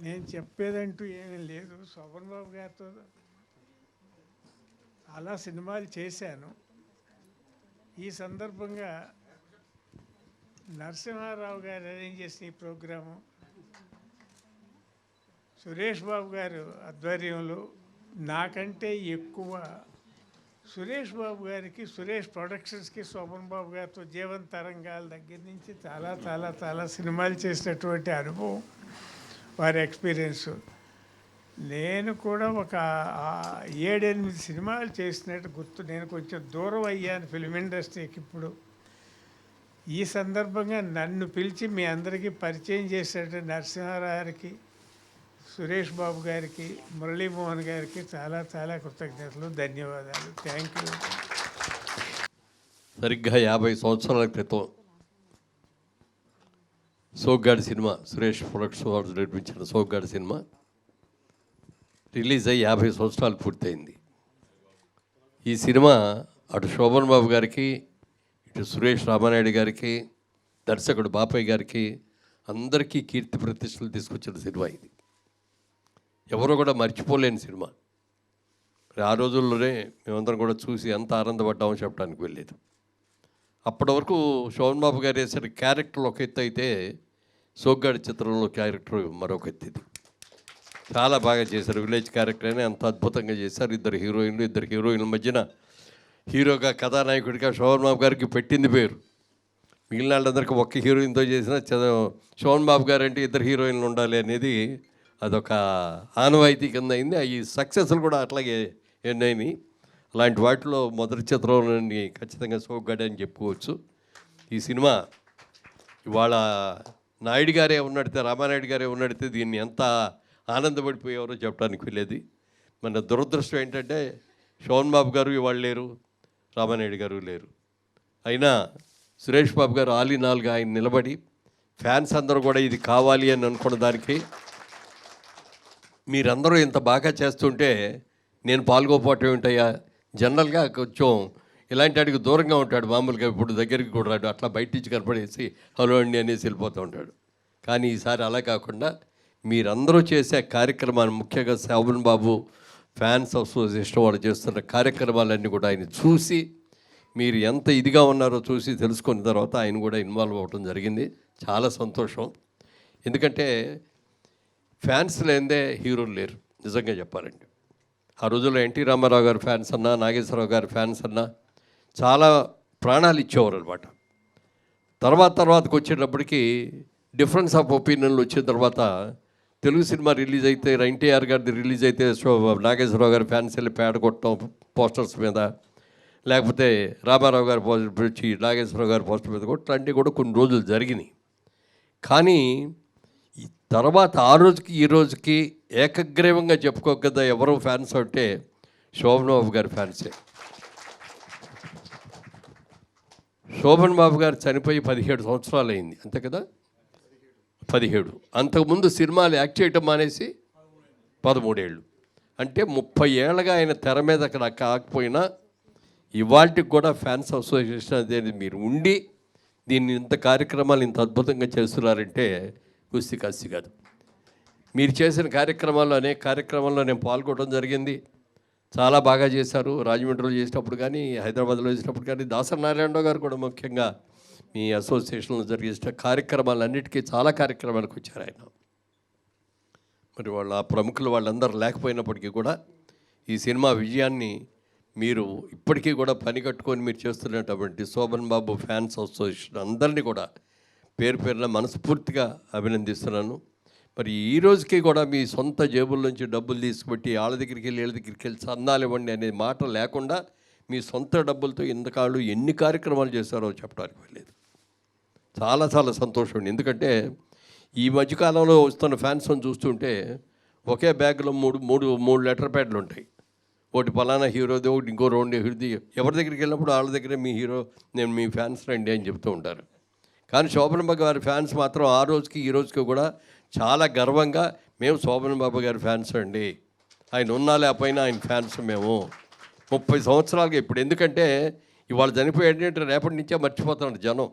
నేను చెప్పేదంటూ ఏమీ లేదు. శోభన్ బాబు గారితో చాలా సినిమాలు చేశాను. ఈ సందర్భంగా నరసింహారావు గారు అరేంజ్ చేసిన ఈ ప్రోగ్రాము సురేష్ బాబు గారు ఆధ్వర్యంలో నాకంటే ఎక్కువ సురేష్ బాబు గారికి, సురేష్ ప్రొడక్షన్స్కి, శోభన్ బాబు గారితో జీవన్ తరంగాల దగ్గర నుంచి చాలా చాలా చాలా సినిమాలు చేసినటువంటి అనుభవం, వారి ఎక్స్పీరియన్సు. నేను కూడా ఒక 7-8 సినిమాలు చేసినట్టు గుర్తు. నేను కొంచెం దూరం అయ్యాను ఫిల్మ్ ఇండస్ట్రీకి ఇప్పుడు. ఈ సందర్భంగా నన్ను పిలిచి మీ అందరికీ పరిచయం చేసేట నరసింహారావుకి, సురేష్ బాబు గారికి, మురళీమోహన్ గారికి చాలా చాలా కృతజ్ఞతలు, ధన్యవాదాలు. Thank you. సరిగ్గా 50 సంవత్సరాల క్రితం సోగ్గాడి సినిమా, సురేష్ ప్రొడక్ట్స్ వారు నిర్మించిన సోగ్గాడి సినిమా రిలీజ్ అయ్యి 50 సంవత్సరాలు పూర్తయింది. ఈ సినిమా అటు శోభన్ బాబు గారికి, ఇటు సురేష్ రామానాయుడు గారికి, దర్శకుడు బాపయ్య గారికి అందరికీ కీర్తి ప్రతిష్టలు తీసుకొచ్చిన సినిమా ఇది. ఎవరో కూడా మర్చిపోలేని సినిమా. ఆ రోజుల్లోనే మేమందరం కూడా చూసి ఎంత ఆనందపడ్డామో చెప్పడానికి వెళ్ళలేదు. అప్పటి వరకు శోభన్ బాబు గారు వేసిన క్యారెక్టర్ ఒక ఎత్తు అయితే, సోగ్గాడి చిత్రంలో క్యారెక్టర్ మరొక ఎత్తు. ఇది చాలా బాగా చేశారు. విలేజ్ క్యారెక్టర్ అయినా అంత అద్భుతంగా చేశారు. ఇద్దరు హీరోయిన్ల మధ్యన హీరోగా, కథానాయకుడిగా శోభన్ బాబు గారికి పెట్టింది పేరు. మిగిలిన వాళ్ళందరికీ ఒక్క హీరోయిన్తో చేసిన శోభన్ బాబు గారు అంటే ఇద్దరు హీరోయిన్లు ఉండాలి అనేది అదొక ఆనవాయితీ కింద అయింది. ఈ సక్సెస్లు కూడా అట్లాగే ఎన్నైనాయి. అలాంటి వాటిలో మొదటి చిత్రంలోని ఖచ్చితంగా సోగ్గాడి అని చెప్పుకోవచ్చు. ఈ సినిమా ఇవాళ నాయుడు గారే ఉన్నడితే, రామానాయుడు గారే ఉన్నడితే దీన్ని ఎంత ఆనందపడిపోయేవారో చెప్పడానికి వెళ్ళేది. మన దురదృష్టం ఏంటంటే శోభన్ బాబు గారు ఇవాళ లేరు, రామానాయుడు గారు లేరు. అయినా సురేష్ బాబు గారు ఆలినాలుగా ఆయన నిలబడి ఫ్యాన్స్ అందరూ కూడా ఇది కావాలి అని అనుకున్న దానికి, మీరందరూ ఇంత బాగా చేస్తుంటే నేను పాల్గొపోవటం ఏమిటయ్యా. జనరల్గా కొంచెం ఇలాంటి వాడికి దూరంగా ఉంటాడు, మామూలుగా ఇప్పుడు దగ్గరికి కూడా రాడు, అట్లా బయట నుంచి కనపడేసి హలో అండి అనేసి వెళ్ళిపోతూ ఉంటాడు. కానీ ఈసారి అలా కాకుండా మీరందరూ చేసే కార్యక్రమాలు, ముఖ్యంగా శోభన్ బాబు ఫ్యాన్స్ అసోసియేషన్ వాళ్ళు చేస్తున్న కార్యక్రమాలన్నీ కూడా ఆయన చూసి, మీరు ఎంత ఇదిగా ఉన్నారో చూసి తెలుసుకున్న తర్వాత ఆయన కూడా ఇన్వాల్వ్ అవ్వడం జరిగింది. చాలా సంతోషం. ఎందుకంటే ఫ్యాన్స్ లేదే హీరోలు లేరు నిజంగా చెప్పాలండి. ఆ రోజుల్లో ఎన్టీ రామారావు గారి ఫ్యాన్స్ అన్నా, నాగేశ్వరరావు గారి ఫ్యాన్స్ అన్నా చాలా ప్రాణాలు ఇచ్చేవారు అనమాట. తర్వాతకు వచ్చేటప్పటికి డిఫరెన్స్ ఆఫ్ ఒపీనియన్లు వచ్చిన తర్వాత తెలుగు సినిమా రిలీజ్ అయితే, ఎన్టీఆర్ గారిది రిలీజ్ అయితే నాగేశ్వరరావు గారి ఫ్యాన్స్ వెళ్ళి పేడ కొట్టడం పోస్టర్స్ మీద, లేకపోతే రామారావు గారి పోస్టర్ వచ్చి నాగేశ్వరరావు గారి పోస్టర్ మీద కొట్టలాంటివి కూడా కొన్ని రోజులు జరిగినాయి. కానీ తర్వాత ఆ రోజుకి ఈ రోజుకి ఏకగ్రీవంగా చెప్పుకోకదా ఎవరో ఫ్యాన్స్ అంటే శోభన్ బాబు గారి ఫ్యాన్సే. శోభన్ బాబు గారు చనిపోయి 17 సంవత్సరాలు అయింది, అంతే కదా, 17. అంతకుముందు సినిమాలు యాక్ట్ చేయటం మానేసి 13 ఏళ్ళు. అంటే 30 ఏళ్ళగా ఆయన తెర మీద అక్కడ కాకపోయినా ఇవాళకి కూడా ఫ్యాన్స్ అసోసియేషన్ అనేది మీరు ఉండి దీన్ని ఇంత కార్యక్రమాలు ఇంత అద్భుతంగా చేస్తున్నారంటే కుస్తీ కాస్తి కాదు. మీరు చేసిన కార్యక్రమాల్లో, అనేక కార్యక్రమాల్లో నేను పాల్గొనడం జరిగింది. చాలా బాగా చేశారు. రాజమండ్రిలో చేసినప్పుడు కానీ, హైదరాబాద్లో చేసినప్పుడు కానీ, దాసరి నారాయణరావు గారు కూడా ముఖ్యంగా మీ అసోసియేషన్లో జరిగిన కార్యక్రమాలన్నిటికీ చాలా కార్యక్రమాలకు వచ్చారు ఆయన. మరి వాళ్ళ ప్రముఖులు వాళ్ళందరూ లేకపోయినప్పటికీ కూడా ఈ సినిమా విజయాన్ని మీరు ఇప్పటికీ కూడా పని కట్టుకొని మీరు చేస్తున్నటువంటి శోభన్ బాబు ఫ్యాన్స్ అసోసియేషన్ అందరినీ కూడా పేరు పేరున మనస్ఫూర్తిగా అభినందిస్తున్నాను. మరి ఈ రోజుకి కూడా మీ సొంత జేబుల నుంచి డబ్బులు తీసుకుపెట్టి వాళ్ళ దగ్గరికి వెళ్ళి వీళ్ళ దగ్గరికి వెళ్ళి చందాలు ఇవ్వండి అనే మాట లేకుండా మీ సొంత డబ్బులతో ఇంతకాళ్ళు ఎన్ని కార్యక్రమాలు చేశారో చెప్పడానికి వెళ్ళలేదు. చాలా చాలా సంతోషం. ఎందుకంటే ఈ మధ్యకాలంలో వస్తున్న ఫ్యాన్స్ని చూస్తుంటే ఒకే బ్యాగ్లో మూడు లెటర్ ప్యాడ్లు ఉంటాయి. ఒకటి పలానా హీరోది, ఒకటి ఇంకో రెండు హీరోది. ఎవరి దగ్గరికి వెళ్ళినప్పుడు వాళ్ళ దగ్గరే మీ హీరో, నేను మీ ఫ్యాన్స్ రండి అని చెప్తూ ఉంటారు. కానీ శోభన్ బాబు గారి ఫ్యాన్స్ మాత్రం ఆ రోజుకి ఈ రోజుకి కూడా చాలా గర్వంగా మేము శోభన్ బాబు గారి ఫ్యాన్స్ అండి, ఆయన ఉన్నా లేకపోయినా ఆయన ఫ్యాన్స్ మేము 30 సంవత్సరాలుగా. ఇప్పుడు ఎందుకంటే ఇవాళ చనిపోయేటంటే రేపటి నుంచే మర్చిపోతున్నాడు జనం.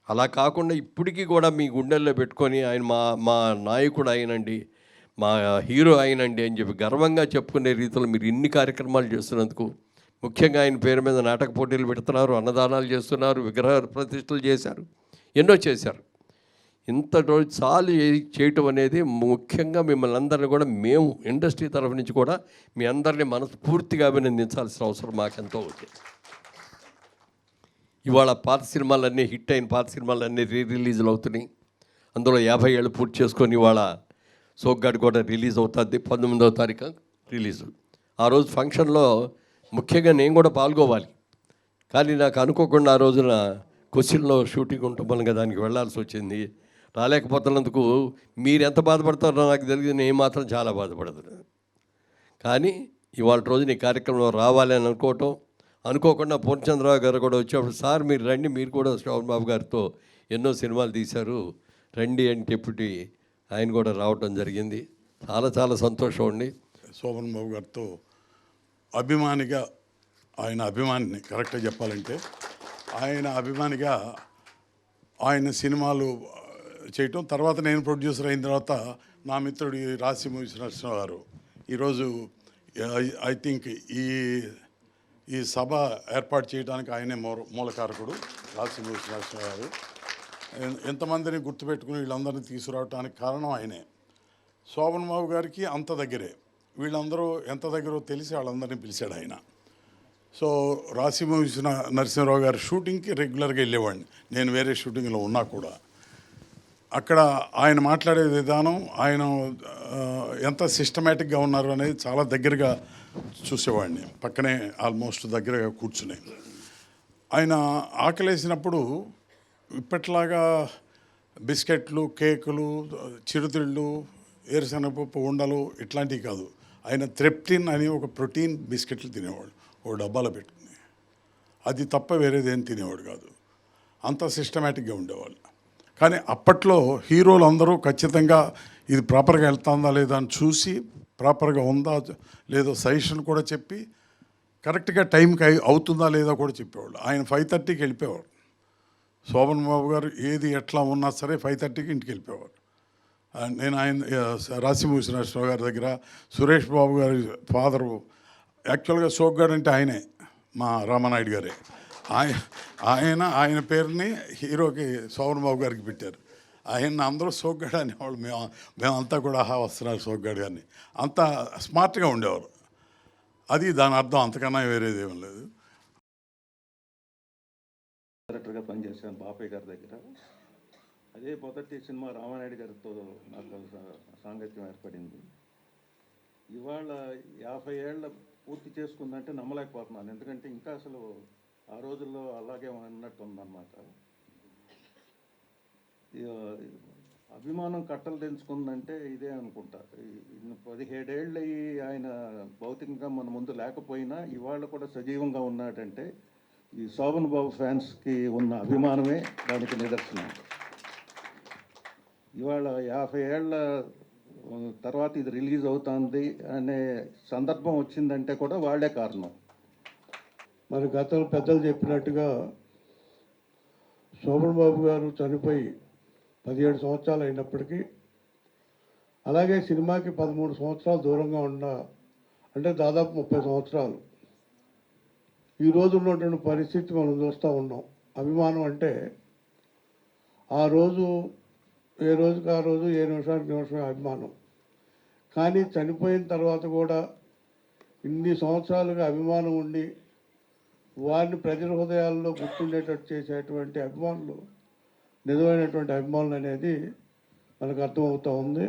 అలా కాకుండా ఇప్పటికీ కూడా మీ గుండెల్లో పెట్టుకొని ఆయన మా మా నాయకుడు ఆయనండి, మా హీరో ఆయనండి అని చెప్పి గర్వంగా చెప్పుకునే రీతిలో మీరు ఇన్ని కార్యక్రమాలు చేస్తున్నందుకు, ముఖ్యంగా ఆయన పేరు మీద నాటక పోటీలు పెడుతున్నారు, అన్నదానాలు చేస్తున్నారు, విగ్రహ ప్రతిష్టలు చేశారు, ఎన్నో చేశారు. ఇంత రోజు చాలు చేయటం అనేది ముఖ్యంగా మిమ్మల్ని అందరినీ కూడా మేము ఇండస్ట్రీ తరఫు నుంచి కూడా మీ అందరినీ మనస్ఫూర్తిగా అభినందించాల్సిన అవసరం మాకెంతో ఉంది. ఇవాళ పాత సినిమాలన్నీ హిట్ అయిన పాత సినిమాలన్నీ రిలీజులు అవుతున్నాయి. అందులో 50 ఏళ్ళు పూర్తి చేసుకొని ఇవాళ సోగ్గాడు కూడా రిలీజ్ అవుతుంది, 19వ తారీఖు రిలీజు. ఆ రోజు ఫంక్షన్లో ముఖ్యంగా నేను కూడా పాల్గొవాలి, కానీ నాకు అనుకోకుండా ఆ రోజున క్వశ్చన్లో షూటింగ్ ఉండటం వల్ల దానికి వెళ్ళాల్సి వచ్చింది. రాలేకపోతున్నందుకు మీరు ఎంత బాధపడతారో నాకు తెలియదు, నేను మాత్రం చాలా బాధపడుతున్నాను. కానీ ఇవాళ రోజున ఈ కార్యక్రమంలో రావాలి అని అనుకోకుండా పూర్ణచంద్రరావు గారు కూడా వచ్చేప్పుడు, సార్ మీరు రండి, మీరు కూడా శోభన్ బాబు గారితో ఎన్నో సినిమాలు తీశారు, రండి అని చెప్పి ఆయన కూడా రావటం జరిగింది. చాలా చాలా సంతోషం అండి. శోభన్ బాబు గారితో అభిమానిగా, ఆయన అభిమానిని కరెక్ట్గా చెప్పాలంటే ఆయన అభిమానిగా ఆయన సినిమాలు చేయటం, తర్వాత నేను ప్రొడ్యూసర్ అయిన తర్వాత నా మిత్రుడు రాశిమూసి నరసింహ గారు ఈరోజు ఐ థింక్ ఈ సభ ఏర్పాటు చేయడానికి ఆయనే మూలకారకుడు. రాశిమూసి నరసింహ గారు ఎంతమందిని గుర్తుపెట్టుకుని వీళ్ళందరినీ తీసుకురావడానికి కారణం ఆయనే. శోభన్ బాబు గారికి అంత దగ్గరే, వీళ్ళందరూ ఎంత దగ్గరో తెలిసి వాళ్ళందరినీ పిలిచాడు ఆయన. సో రాశిమూసి నరసింహరావు గారి షూటింగ్కి రెగ్యులర్గా వెళ్ళేవాడిని నేను, వేరే షూటింగ్లో ఉన్నా కూడా. అక్కడ ఆయన మాట్లాడే విధానం, ఆయన ఎంత సిస్టమేటిక్గా ఉన్నారు అనేది చాలా దగ్గరగా చూసేవాడిని, పక్కనే ఆల్మోస్ట్ దగ్గరగా కూర్చుని. ఆయన ఆకలేసినప్పుడు ఇప్పట్లాగా బిస్కెట్లు, కేకులు, చిరుతిళ్ళు, ఏరుశనగపప్పు ఉండలు ఇట్లాంటివి కాదు. ఆయన త్రెప్టిన్ అని ఒక ప్రోటీన్ బిస్కెట్లు తినేవాడు, ఓ డబ్బాలో పెట్టుకుని. అది తప్ప వేరేదేం తినేవాడు కాదు, అంత సిస్టమేటిక్గా ఉండేవాళ్ళు. కానీ అప్పట్లో హీరోలు అందరూ ఖచ్చితంగా ఇది ప్రాపర్గా వెళ్తుందా లేదా అని చూసి, ప్రాపర్గా ఉందా లేదో సజెషన్ కూడా చెప్పి, కరెక్ట్గా టైంకి అవుతుందా లేదా కూడా చెప్పేవాళ్ళు. ఆయన 5:30కి వెళ్ళిపోయేవారు. శోభన్ బాబు గారు ఏది ఎట్లా ఉన్నా సరే 5:30కి ఇంటికి వెళ్ళిపోయేవారు. నేను రాశిమూసి నరసింహరావు గారి దగ్గర, సురేష్ బాబు గారి ఫాదరు, యాక్చువల్గా సోగ్గాడు అంటే ఆయనే, మా రామానాయుడు గారే. ఆయన పేరుని హీరోకి శోభన్ బాబు గారికి పెట్టారు. ఆయన అందరూ సోగ్గాడు అనేవాళ్ళు. మేమంతా కూడా వస్తున్నారు సోగ్గాడు గారిని. అంత స్మార్ట్గా ఉండేవారు. అది దాని అర్థం, అంతకన్నా వేరేది ఏం లేదు. డైరెక్టర్గా పనిచేశాను బాపయ్య గారి దగ్గర. అదే మొదటి సినిమా రామానాయుడు గారితో నాకు సాంగత్యం ఏర్పడింది. ఇవాళ 50 ఏళ్ళ పూర్తి చేసుకుందంటే నమ్మలేకపోతున్నాను, ఎందుకంటే ఇంకా అసలు ఆ రోజుల్లో అలాగే ఉన్నట్టు ఉందన్నమాట. అభిమానం కట్టలు తెంచుకుందంటే ఇదే అనుకుంటా. 17 ఏళ్ళు ఆయన భౌతికంగా మన ముందు లేకపోయినా ఇవాళ కూడా సజీవంగా ఉన్నాడంటే ఈ శోభన్ బాబు ఫ్యాన్స్కి ఉన్న అభిమానమే దానికి నిదర్శనం. ఇవాళ 50 ఏళ్ళ తర్వాత ఇది రిలీజ్ అవుతుంది అనే సందర్భం వచ్చిందంటే కూడా వాళ్ళే కారణం. మరి గతంలో పెద్దలు చెప్పినట్టుగా శోభన్ బాబు గారు చనిపోయి 17 సంవత్సరాలు అయినప్పటికీ, అలాగే సినిమాకి 13 సంవత్సరాలు దూరంగా ఉన్న, అంటే దాదాపు 30 సంవత్సరాలు ఈరోజు ఉన్నటువంటి పరిస్థితి మనం చూస్తూ ఉన్నాం. అభిమానం అంటే ఆ రోజు ఏ రోజుకి ఆ రోజు, ఏ నిమిషానికి నిమిషమే అభిమానం. కానీ చనిపోయిన తర్వాత కూడా ఇన్ని సంవత్సరాలుగా అభిమానం ఉండి వారిని ప్రజల హృదయాల్లో గుర్తుండేటట్టు చేసేటువంటి అభిమానులు నిజమైనటువంటి అభిమానులు అనేది మనకు అర్థమవుతూ ఉంది.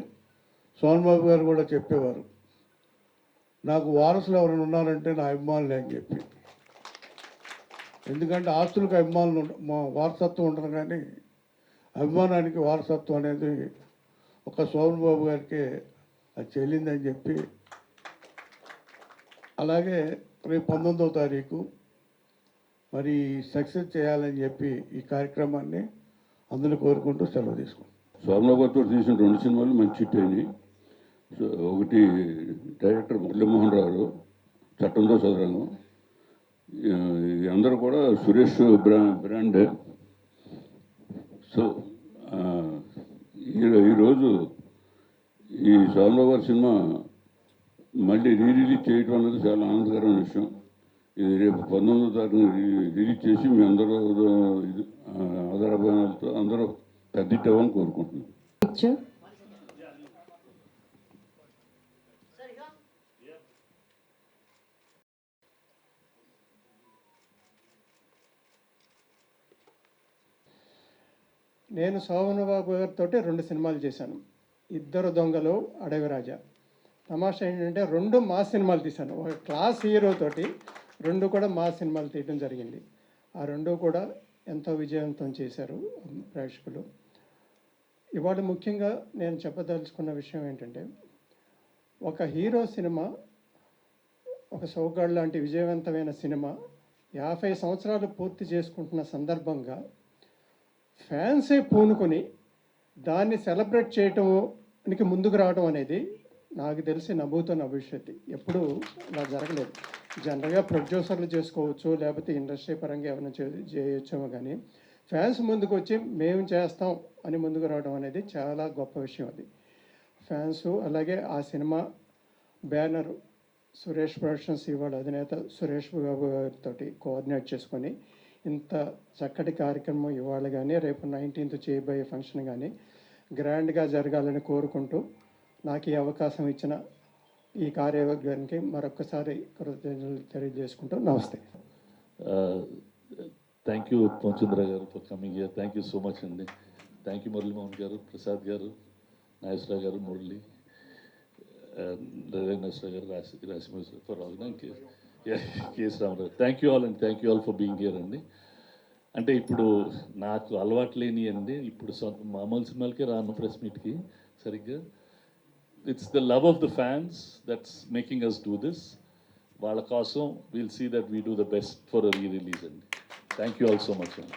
శోభన్ బాబు గారు కూడా చెప్పేవారు, నాకు వారసులు ఎవరైనా ఉన్నారంటే నా అభిమానులే అని చెప్పి. ఎందుకంటే ఆస్తులకు అభిమానులు మా వారసత్వం ఉంటుంది, కానీ అభిమానానికి వారసత్వం అనేది ఒక శోభన్ బాబు గారికి అది చెల్లిందని చెప్పి. అలాగే రేపు 19వ తారీఖు మరి సక్సెస్ చేయాలని చెప్పి ఈ కార్యక్రమాన్ని అందరూ కోరుకుంటూ సెలవు తీసుకుంటాం. శోభన్ బాబుతో తీసిన 2 సినిమాలు మంచి హిట్ అయినాయి. ఒకటి డైరెక్టర్ మురళీమోహన్ రావు, చట్టంతో చదరంగం. అందరూ కూడా సురేష్ బ్రాండ్. 2 సినిమాలు మంచి హిట్ అయినాయి. ఒకటి డైరెక్టర్ మురళీమోహన్ రావు, చట్టంతో చదరంగం. 'అందరూ కూడా సురేష్ బ్రాండ్'. 2 సినిమాలు మంచి హిట్ అయినాయి. ఒకటి డైరెక్టర్ మురళీమోహన్ రావు, చట్టంతో చదరంగం. 'అందరూ కూడా సురేష్ బ్రాండ్'. సో ఈరోజు ఈ శోభన్ గారి సినిమా మళ్ళీ రిలీజ్ చేయడం అనేది చాలా ఆనందకరమైన విషయం. ఇది రేపు 19వ తారీఖున రిలీజ్ చేసి మీ అందరూ ఆధారభావాలతో అందరూ పెద్దిట్టవని కోరుకుంటున్నాను. Picture. నేను శోభన్ బాబు గారితో 2 సినిమాలు చేశాను. ఇద్దరు దొంగలు, అడవి రాజా. తమాషా ఏంటంటే 2 మా సినిమాలు తీశాను. ఒక క్లాస్ హీరోతోటి 2 కూడా మా సినిమాలు తీయడం జరిగింది. ఆ 2 కూడా ఎంతో విజయవంతం చేశారు ప్రేక్షకులు. ఇవాళ ముఖ్యంగా నేను చెప్పదలుచుకున్న విషయం ఏంటంటే, ఒక హీరో సినిమా, ఒక సౌగాడు లాంటి విజయవంతమైన సినిమా 50 సంవత్సరాలు పూర్తి చేసుకుంటున్న సందర్భంగా ఫ్యాన్సే పూనుకొని దాన్ని సెలబ్రేట్ చేయటానికి ముందుకు రావడం అనేది నాకు తెలిసి నభూతో భవిష్యత్తు. ఎప్పుడూ అలా జరగలేదు. జనరల్గా ప్రొడ్యూసర్లు చేసుకోవచ్చు, లేకపోతే ఇండస్ట్రీ పరంగా ఏమైనా చేయొచ్చేమో, కానీ ఫ్యాన్స్ ముందుకు వచ్చి మేము చేస్తాం అని ముందుకు రావడం అనేది చాలా గొప్ప విషయం. అది ఫ్యాన్స్, అలాగే ఆ సినిమా బ్యానర్ సురేష్ ప్రొడక్షన్స్ ఇవాళ అధినేత సురేష్ బాబు గారితో కోఆర్డినేట్ చేసుకొని ఇంత చక్కటి కార్యక్రమం ఇవాళ కానీ రేపు 19th చేయబోయే ఫంక్షన్ కానీ గ్రాండ్గా జరగాలని కోరుకుంటూ నాకు ఈ అవకాశం ఇచ్చిన ఈ కార్యవర్గానికి మరొకసారి కృతజ్ఞతలు తెలియజేసుకుంటూ నమస్తే. థ్యాంక్ యూ పొంచుంద్ర గారు for coming here. Thank you so much అండి. థ్యాంక్ యూ మురళీమోహన్ గారు, ప్రసాద్ గారు, నాగేశ్వరరావు గారు, మురళి, నరేశ్వర గారు, Rashimeshwara for organizing, K S Ramarao. Thank you all and thank you all for being here అండి. అంటే ఇప్పుడు నాకు అలవాటు లేని అండి, ఇప్పుడు మామూలు సినిమాలకే రాను ప్రెస్ మీట్కి సరిగ్గా. It's the love of the fans that's making us do this. వాళ్ళ కోసం will see that we do the best for a rerelease అండి. Thank you all so much అండి.